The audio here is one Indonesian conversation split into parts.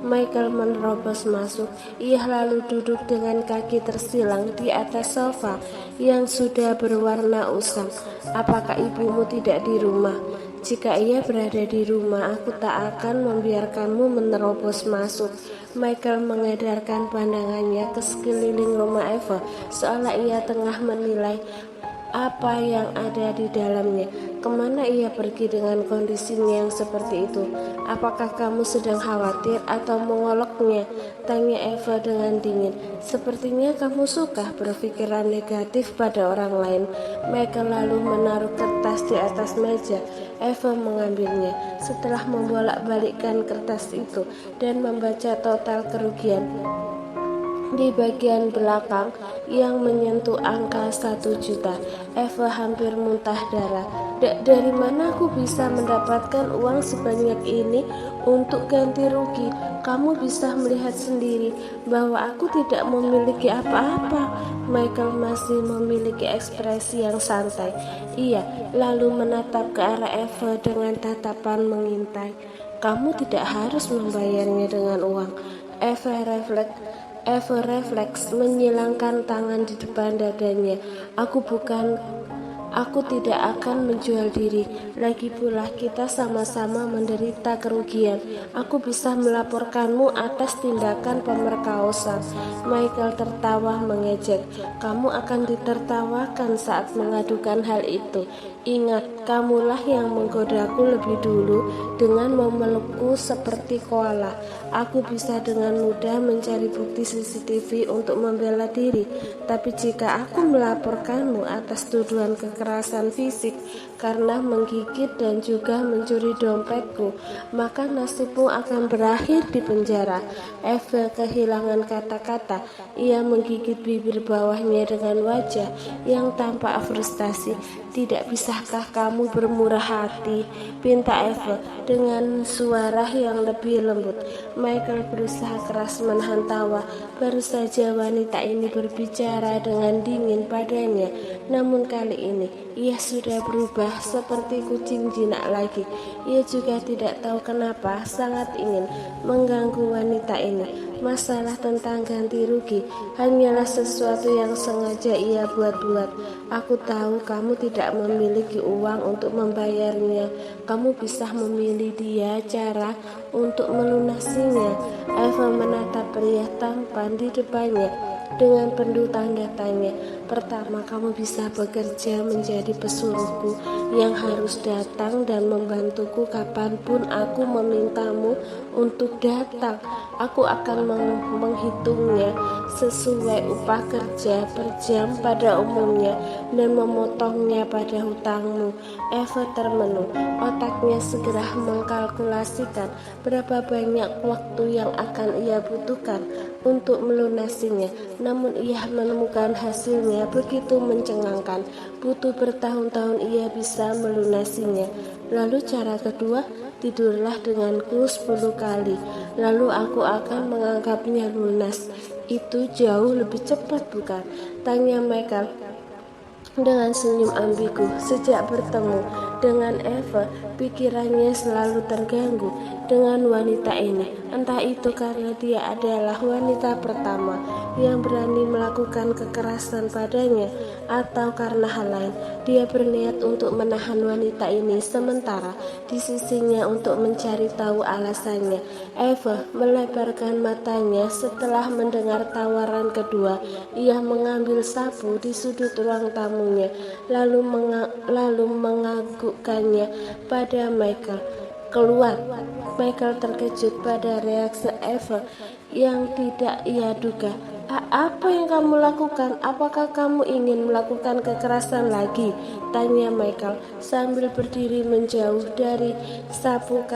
Michael menerobos masuk. Ia lalu duduk dengan kaki tersilang di atas sofa yang sudah berwarna usang. Apakah ibumu tidak di rumah? Jika ia berada di rumah, aku tak akan membiarkanmu menerobos masuk. Michael mengedarkan pandangannya ke sekeliling rumah Eva, seolah ia tengah menilai apa yang ada di dalamnya. Kemana ia pergi dengan kondisinya yang seperti itu? Apakah kamu sedang khawatir atau mengoloknya? Tanya Eva dengan dingin. Sepertinya kamu suka berpikiran negatif pada orang lain. Michael lalu menaruh kertas di atas meja. Eva mengambilnya. Setelah membolak-balikkan kertas itu dan membaca total kerugian di bagian belakang yang menyentuh angka 1 juta, Eva hampir muntah darah. Dari mana aku bisa mendapatkan uang sebanyak ini untuk ganti rugi? Kamu bisa melihat sendiri bahwa aku tidak memiliki apa-apa. Michael masih memiliki ekspresi yang santai. Ia lalu menatap ke arah Eva dengan tatapan mengintai. Kamu tidak harus membayarnya dengan uang. Eva refleks menyilangkan tangan di depan dadanya. Aku tidak akan menjual diri. Lagi pula kita sama-sama menderita kerugian. Aku bisa melaporkanmu atas tindakan pemerkosaan. Michael tertawa mengejek. Kamu akan ditertawakan saat mengadukan hal itu. Ingat, kamulah yang menggodaku lebih dulu dengan memelukku seperti koala. Aku bisa dengan mudah mencari bukti CCTV untuk membela diri. Tapi jika aku melaporkanmu atas tuduhan kekerasan fisik karena menggigit dan juga mencuri dompetku, maka nasibmu akan berakhir di penjara. Eva kehilangan kata-kata. Ia menggigit bibir bawahnya dengan wajah yang tampak frustasi. Tidak bisakah kamu bermurah hati? Pinta Eva dengan suara yang lebih lembut. Michael berusaha keras menahan tawa. Baru saja wanita ini berbicara dengan dingin padanya, namun kali ini ia sudah berubah seperti kucing jinak lagi. Ia juga tidak tahu kenapa sangat ingin mengganggu wanita ini. Masalah tentang ganti rugi hanyalah sesuatu yang sengaja ia buat-buat. Aku tahu kamu tidak memiliki uang untuk membayarnya. Kamu bisa memilih dia cara untuk melunasinya. Eva menatap pria tampan di depannya dengan penuh tanda tanya. Pertama, kamu bisa bekerja menjadi pesuruhku yang harus datang dan membantuku kapanpun aku memintamu untuk datang. Aku akan menghitungnya sesuai upah kerja per jam pada umumnya dan memotongnya pada hutangmu. Eva termenung. Otaknya segera mengkalkulasikan berapa banyak waktu yang akan ia butuhkan untuk melunasinya. Namun ia menemukan hasilnya begitu mencengangkan. Butuh bertahun-tahun ia bisa melunasinya. Lalu cara kedua, tidurlah denganku 10 kali, lalu aku akan menganggapnya lunas. Itu jauh lebih cepat, bukan? Tanya Michael dengan senyum ambigu. Sejak bertemu dengan Eva, pikirannya selalu terganggu dengan wanita ini. Entah itu karena dia adalah wanita pertama yang berani melakukan kekerasan padanya, atau karena hal lain. Dia berniat untuk menahan wanita ini sementara di sisinya untuk mencari tahu alasannya. Eva melebarkan matanya setelah mendengar tawaran kedua. Ia mengambil sapu di sudut ruang tamunya, lalu menganggukkannya pada Michael. Keluar. Michael terkejut pada reaksi Eva yang tidak ia duga. Apa yang kamu lakukan? Apakah kamu ingin melakukan kekerasan lagi? Tanya Michael sambil berdiri menjauh dari sapu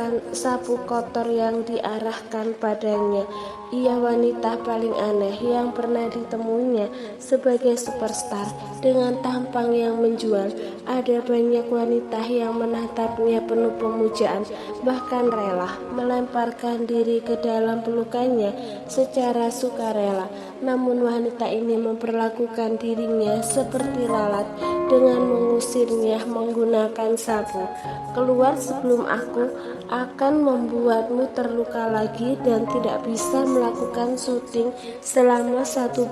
kotor yang diarahkan padanya. Ia wanita paling aneh yang pernah ditemuinya sebagai superstar dengan tampang yang menjual. Ada banyak wanita yang menatapnya penuh pemujaan, bahkan rela melemparkan diri ke dalam pelukannya secara sukarela. namun wanita ini memperlakukan dirinya seperti lalat dengan mengusirnya menggunakan sapu. Keluar sebelum aku akan membuatmu terluka lagi dan tidak bisa melakukan syuting selama satu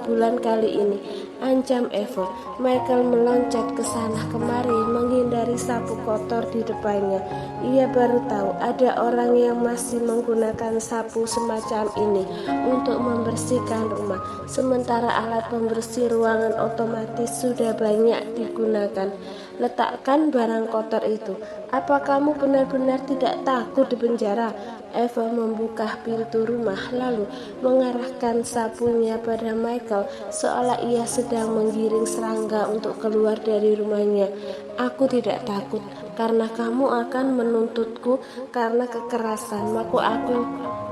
bulan kali ini, ancam Eva. Michael meloncat ke sana kemari menghindari sapu kotor di depannya. Ia baru tahu ada orang yang masih menggunakan sapu semacam ini untuk membersihkan rumah, sementara alat pembersih ruangan otomatis sudah banyak digunakan. Letakkan barang kotor itu. Apa kamu benar-benar tidak takut di penjara? Eva membuka pintu rumah lalu mengarahkan sapunya pada Michael seolah ia sedang menggiring serangga untuk keluar dari rumahnya. Aku tidak takut karena kamu akan menuntutku karena kekerasan,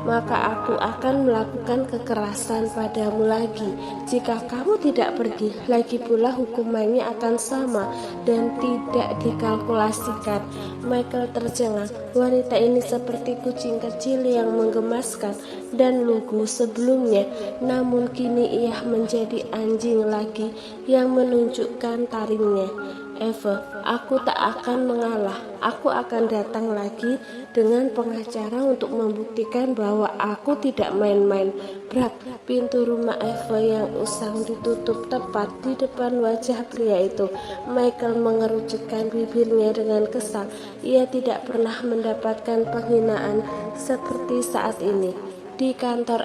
maka aku akan melakukan kekerasan padamu lagi jika kamu tidak pergi. Lagi pula hukumannya akan sama dan tidak dikalkulasikan. Michael tercengang. Wanita ini seperti kucing kecil yang menggemaskan dan lugu sebelumnya, namun kini ia menjadi anjing lagi yang menunjukkan taringnya. Eva, aku tak akan mengalah. Aku akan datang lagi dengan pengacara untuk membuktikan bahwa aku tidak main-main. Brak, pintu rumah Eva yang usang ditutup tepat di depan wajah pria itu. Michael mengerucutkan bibirnya dengan kesal. Ia tidak pernah mendapatkan penghinaan seperti saat ini. Di kantor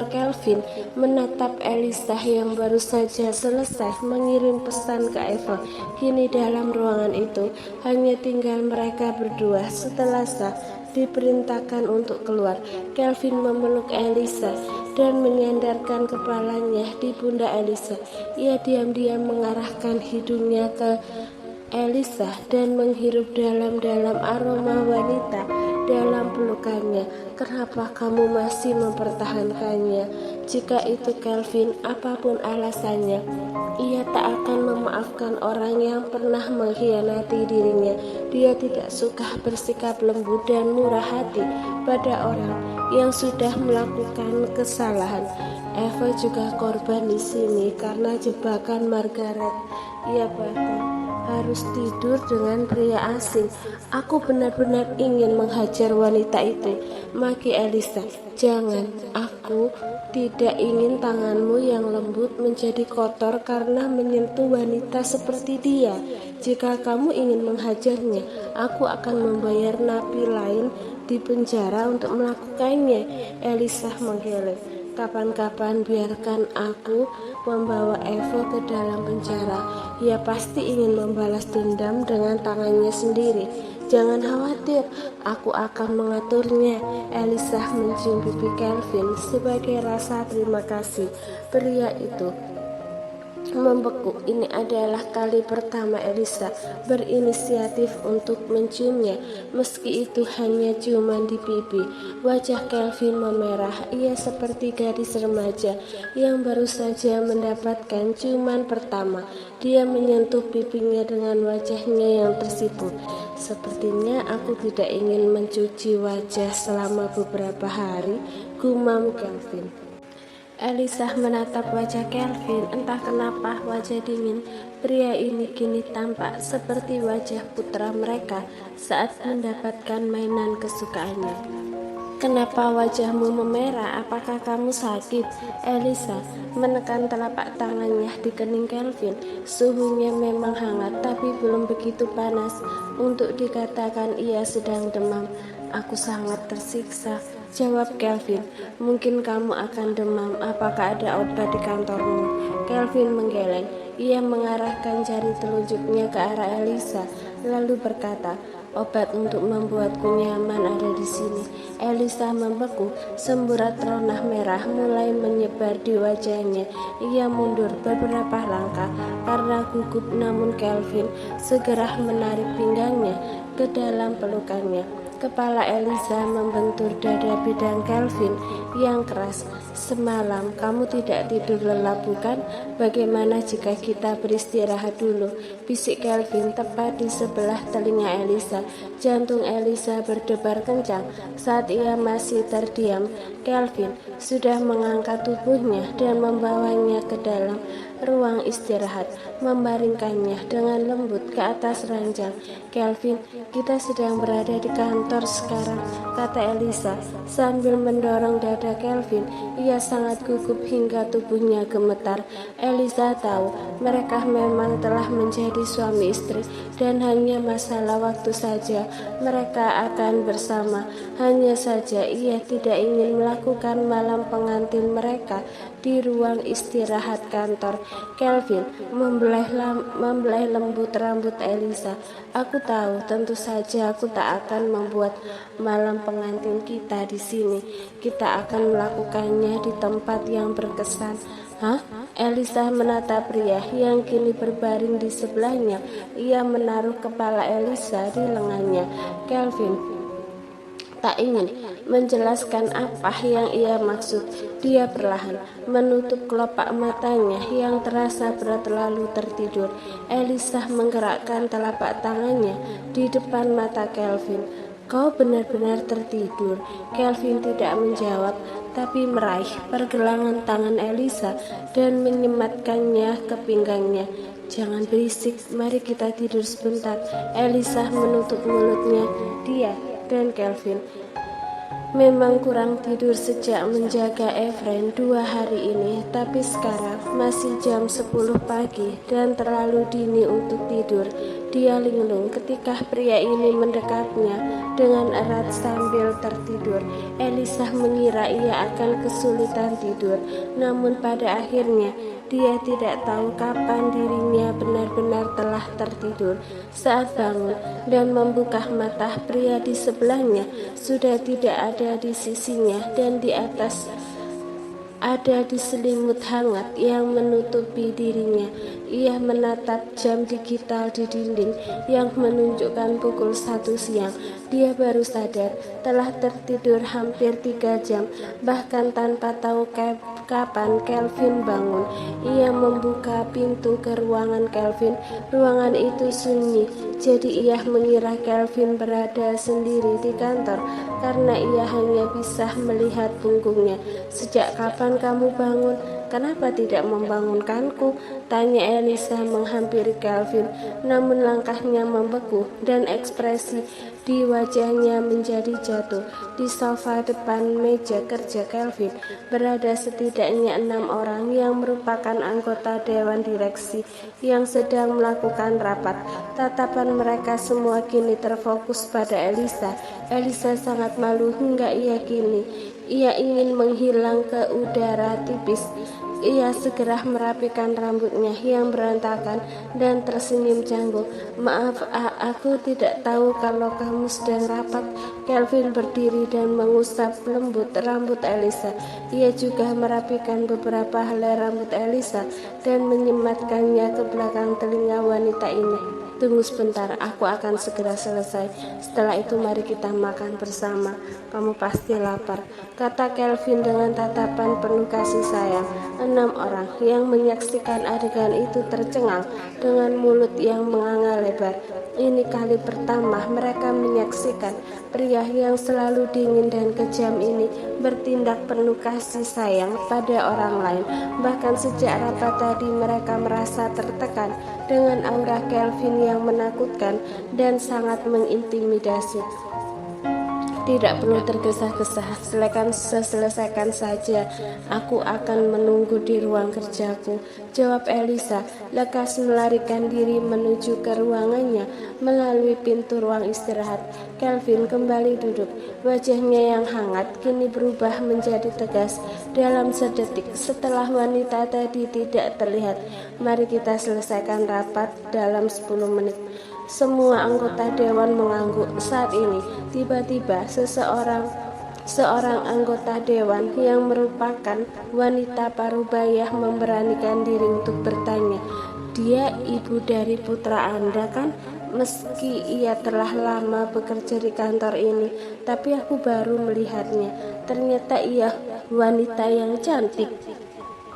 Kelvin menatap Elisa yang baru saja selesai mengirim pesan ke Eva. Kini dalam ruangan itu hanya tinggal mereka berdua. Setelah diperintahkan untuk keluar, Kelvin memeluk Elisa dan menyandarkan kepalanya di pundak Elisa. Ia diam-diam mengarahkan hidungnya ke Elisa dan menghirup dalam-dalam aroma wanita dalam pelukannya. Kenapa kamu masih mempertahankannya? Jika itu Kelvin, apapun alasannya, ia tak akan memaafkan orang yang pernah mengkhianati dirinya. Dia tidak suka bersikap lembut dan murah hati pada orang yang sudah melakukan kesalahan. Eva juga korban di sini karena jebakan Margaret. Ia bahkan harus tidur dengan pria asing. Aku benar-benar ingin menghajar wanita itu, maki Elisa. Jangan, aku tidak ingin tanganmu yang lembut menjadi kotor karena menyentuh wanita seperti dia. Jika kamu ingin menghajarnya, aku akan membayar napi lain di penjara untuk melakukannya. Elisa menggeleng. Kapan-kapan biarkan aku membawa Eva ke dalam penjara. Ia pasti ingin membalas dendam dengan tangannya sendiri. Jangan khawatir, aku akan mengaturnya. Elisa mencium pipi Kelvin sebagai rasa terima kasih. Pria itu membeku. Ini adalah kali pertama Elisa berinisiatif untuk menciumnya, meski itu hanya ciuman di pipi. Wajah Kelvin memerah. Ia seperti gadis remaja yang baru saja mendapatkan ciuman pertama. Dia menyentuh pipinya dengan wajahnya yang tersipu. Sepertinya aku tidak ingin mencuci wajah selama beberapa hari, gumam Kelvin. Elisa menatap wajah Kelvin. Entah kenapa wajah dingin pria ini kini tampak seperti wajah putra mereka saat mendapatkan mainan kesukaannya. Kenapa wajahmu memerah? Apakah kamu sakit? Elisa menekan telapak tangannya di kening Kelvin. Suhunya memang hangat, tapi belum begitu panas untuk dikatakan ia sedang demam. Aku sangat tersiksa, jawab Kelvin. Mungkin kamu akan demam. Apakah ada obat di kantormu? Kelvin menggeleng. Ia mengarahkan jari telunjuknya ke arah Elisa, lalu berkata, obat untuk membuatku nyaman ada di sini. Elisa membeku. Semburat ranah merah mulai menyebar di wajahnya. Ia mundur beberapa langkah karena gugup, namun Kelvin segera menarik pinggangnya ke dalam pelukannya. Kepala Elisa membentur dada bidang Kelvin yang keras. "Semalam kamu tidak tidur lelap bukan? Bagaimana jika kita beristirahat dulu?" bisik Kelvin tepat di sebelah telinga Elisa. Jantung Elisa berdebar kencang saat ia masih terdiam. Kelvin sudah mengangkat tubuhnya dan membawanya ke dalam ruang istirahat, membaringkannya dengan lembut ke atas ranjang. "Kelvin, kita sedang berada di kantor sekarang," kata Elisa sambil mendorong dada Kelvin. Ia sangat gugup hingga tubuhnya gemetar. Elisa tahu mereka memang telah menjadi suami istri dan hanya masalah waktu saja mereka akan bersama. Hanya saja ia tidak ingin melakukan malam pengantin mereka di ruang istirahat kantor. Kelvin membelai lembut rambut Elisa. "Aku tahu, tentu saja aku tak akan membuat malam pengantin kita di sini. Kita akan melakukannya di tempat yang berkesan." "Hah?" Elisa menatap pria yang kini berbaring di sebelahnya. Ia menaruh kepala Elisa di lengannya. Kelvin tak ingin menjelaskan apa yang ia maksud. Dia perlahan menutup kelopak matanya yang terasa berat lalu tertidur. Elisa menggerakkan telapak tangannya di depan mata Kelvin. "Kau benar-benar tertidur?" Kelvin tidak menjawab, tapi meraih pergelangan tangan Elisa dan menyematkannya ke pinggangnya. "Jangan berisik, mari kita tidur sebentar." Elisa menutup mulutnya. Dia dan Kelvin memang kurang tidur sejak menjaga Efren 2 hari ini, tapi sekarang masih jam 10 pagi dan terlalu dini untuk tidur. Dia linglung ketika pria ini mendekapnya dengan erat sambil tertidur. Elisa mengira ia akan kesulitan tidur, namun pada akhirnya dia tidak tahu kapan dirinya benar-benar telah tertidur. Saat bangun dan membuka mata, pria di sebelahnya sudah tidak ada di sisinya dan di atas ada di selimut hangat yang menutupi dirinya. Ia menatap jam digital di dinding yang menunjukkan pukul 1 siang. Dia baru sadar telah tertidur hampir 3 jam, bahkan tanpa tahu kapan Kelvin bangun. Ia membuka pintu ke ruangan Kelvin. Ruangan itu sunyi, jadi ia mengira Kelvin berada sendiri di kantor karena ia hanya bisa melihat punggungnya. "Sejak kapan kamu bangun? Kenapa tidak membangunkanku?" tanya Elisa menghampiri Kelvin. Namun langkahnya membeku dan ekspresi di wajahnya menjadi jatuh. Di sofa depan meja kerja Kelvin berada setidaknya 6 orang yang merupakan anggota dewan direksi yang sedang melakukan rapat. Tatapan mereka semua kini terfokus pada Elisa. Elisa sangat malu hingga ia ingin menghilang ke udara tipis. Ia segera merapikan rambutnya yang berantakan dan tersenyum canggung. "Maaf, aku tidak tahu kalau kamu sedang rapat." Kelvin berdiri dan mengusap lembut rambut Elisa. Ia juga merapikan beberapa helai rambut Elisa dan menyematkannya ke belakang telinga wanita ini. "Tunggu sebentar, aku akan segera selesai. Setelah itu mari kita makan bersama. Kamu pasti lapar," kata Kelvin dengan tatapan penuh kasih sayang. 6 orang yang menyaksikan adegan itu tercengang dengan mulut yang menganga lebar. Ini kali pertama mereka menyaksikan pria yang selalu dingin dan kejam ini bertindak penuh kasih sayang pada orang lain. Bahkan sejak rapat tadi mereka merasa tertekan dengan aura Kelvin yang menakutkan dan sangat mengintimidasi. "Tidak perlu tergesa-gesa, selesaikan saja. Aku akan menunggu di ruang kerjaku," jawab Elisa, lekas melarikan diri menuju ke ruangannya melalui pintu ruang istirahat. Kelvin kembali duduk. Wajahnya yang hangat kini berubah menjadi tegas dalam sedetik setelah wanita tadi tidak terlihat. "Mari kita selesaikan rapat dalam 10 menit." Semua anggota dewan mengangguk. Saat ini, tiba-tiba seorang anggota dewan yang merupakan wanita parubaya memberanikan diri untuk bertanya, "Dia ibu dari putra Anda kan?" Meski ia telah lama bekerja di kantor ini, tapi aku baru melihatnya. Ternyata ia wanita yang cantik.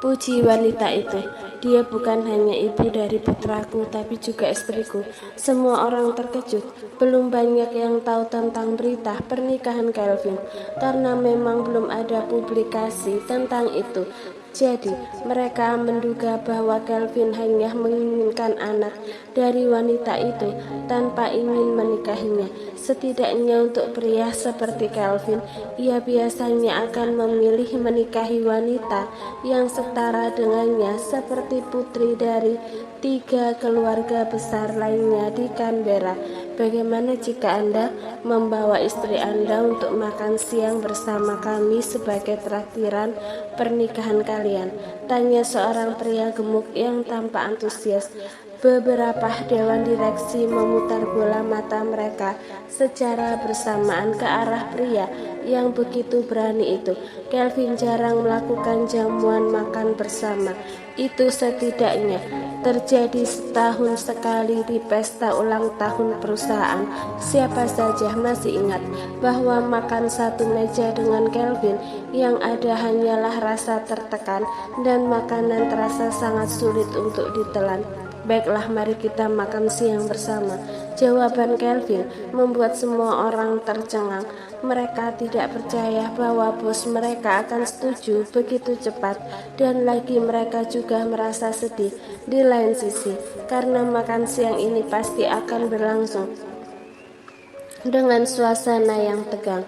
Puji wanita itu. Dia bukan hanya ibu dari putraku, tapi juga istriku. Semua orang terkejut. Belum banyak yang tahu tentang berita pernikahan Kelvin, karena memang belum ada publikasi tentang itu. Jadi, mereka menduga bahwa Kelvin hanya menginginkan anak dari wanita itu tanpa ingin menikahinya. Setidaknya untuk pria seperti Kelvin, ia biasanya akan memilih menikahi wanita yang setara dengannya, seperti putri dari 3 keluarga besar lainnya di Canberra. Bagaimana jika Anda membawa istri Anda untuk makan siang bersama kami sebagai traktiran pernikahan kalian? Tanya seorang pria gemuk yang tampak antusias. Beberapa dewan direksi memutar bola mata mereka secara bersamaan ke arah pria yang begitu berani itu. Kelvin jarang melakukan jamuan makan bersama. Itu setidaknya terjadi setahun sekali di pesta ulang tahun perusahaan. Siapa saja masih ingat bahwa makan satu meja dengan Kelvin yang ada hanyalah rasa tertekan dan makanan terasa sangat sulit untuk ditelan. Baiklah, mari kita makan siang bersama. Jawaban Kelvin membuat semua orang tercengang. Mereka tidak percaya bahwa bos mereka akan setuju begitu cepat, dan lagi mereka juga merasa sedih di lain sisi, karena makan siang ini pasti akan berlangsung dengan suasana yang tegang.